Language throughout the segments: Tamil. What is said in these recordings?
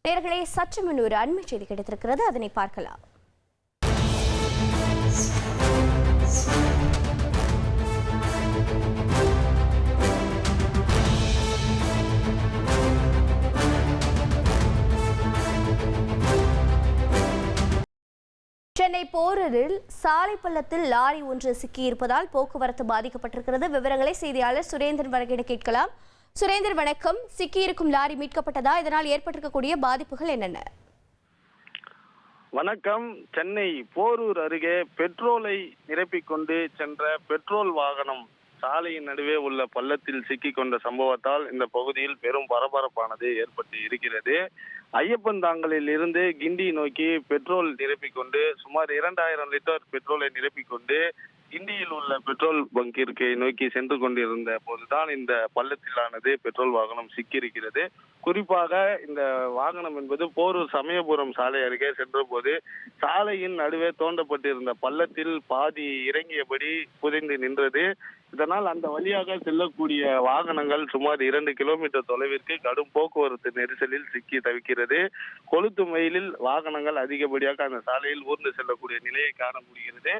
நேயர்களே, சற்று முன் ஒரு அண்மை செய்தி கிடைத்திருக்கிறது, அதனை பார்க்கலாம். சென்னை போரூரில் சாலை பள்ளத்தில் லாரி ஒன்று சிக்கியிருப்பதால் போக்குவரத்து பாதிக்கப்பட்டிருக்கிறது. விவரங்களை செய்தியாளர் சுரேந்திரன் வழங்கிட கேட்கலாம். சுரேந்தர், வணக்கம். சிக்கியிருக்கும் லாரி மீட்கப்பட்டதா? இதனால் ஏற்பட்டிருக்கக்கூடிய பாதிப்புகள் என்னென்ன? வணக்கம். சென்னை போரூர் அருகே பெட்ரோலை நிரப்பிக் கொண்டு சென்ற பெட்ரோல் வாகனம் சாலையின் நடுவே உள்ள பள்ளத்தில் சிக்கிக் கொண்ட சம்பவத்தால் இந்த பகுதியில் பெரும் பரபரப்பானது ஏற்பட்டு இருக்கிறது. ஐயப்பன் தாங்கலில் இருந்து கிண்டி நோக்கி பெட்ரோல் நிரப்பிக் கொண்டு சுமார் 2000 லிட்டர் பெட்ரோலை நிரப்பிக் கொண்டு கிண்டியில் உள்ள பெட்ரோல் பங்கிற்கு நோக்கி சென்று கொண்டிருந்த போதுதான் இந்த பள்ளத்திலானது பெட்ரோல் வாகனம் சிக்கியிருக்கிறது. குறிப்பாக இந்த வாகனம் என்பது போரூர் சமயபுரம் சாலை அருகே சென்ற போது சாலையின் நடுவே தோண்டப்பட்டிருந்த பள்ளத்தில் பாதி இறங்கியபடி புதைந்து நின்றது. இதனால் அந்த வழியாக செல்லக்கூடிய வாகனங்கள் சுமார் 2 கிலோமீட்டர் தொலைவிற்கு கடும் போக்குவரத்து நெரிசலில் சிக்கி தவிக்கிறது. கொளுத்து வெயிலில் வாகனங்கள் அதிகப்படியாக அந்த சாலையில் ஊர்ந்து செல்லக்கூடிய நிலையை காண முடிகிறது.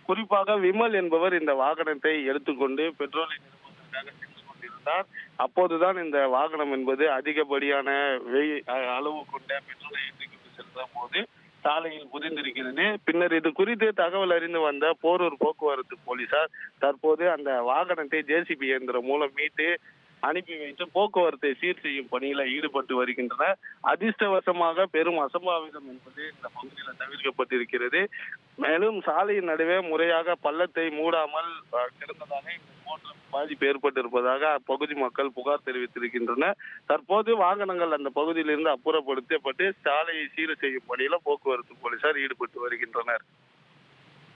குறிப்பாக விமல் என்பவர் இந்த வாகனத்தை எடுத்துக்கொண்டு பெட்ரோலை நிரப்புவதற்காக சென்று கொண்டிருந்தார். அப்போதுதான் இந்த வாகனம் என்பது அதிகப்படியான அளவு கொண்ட பெட்ரோலை ஏற்றிக்கொண்டு சென்ற போது சாலையில் புதைந்திருக்கிறது. பின்னர் இது குறித்து தகவல் அறிந்து வந்த போரூர் போக்குவரத்து போலீசார் தற்போது அந்த வாகனத்தை ஜேசிபி இயந்திரம் மூலம் மீட்டு அனுப்பி வைத்து போக்குவரத்தை சீர் செய்யும் பணியில ஈடுபட்டு வருகின்றனர். அதிர்ஷ்டவசமாக பெரும் அசம்பாவிதம் என்பது இந்த பகுதியில் தவிர்க்கப்பட்டிருக்கிறது. மேலும் சாலையின் நடுவே முறையாக பள்ளத்தை மூடாமல் கிடந்ததாக இந்த போன்ற பாதிப்பு ஏற்பட்டிருப்பதாக அப்பகுதி மக்கள் புகார் தெரிவித்திருக்கின்றனர். தற்போது வாகனங்கள் அந்த பகுதியிலிருந்து அப்புறப்படுத்தப்பட்டு சாலையை சீர் செய்யும் பணியில போக்குவரத்து போலீசார் ஈடுபட்டு வருகின்றனர்.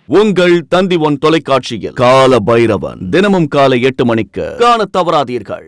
உங்கள் தந்தி ஒன் தொலைக்காட்சியில் கால பைரவன் தினமும் காலை 8 மணிக்கு காண தவறாதீர்கள்.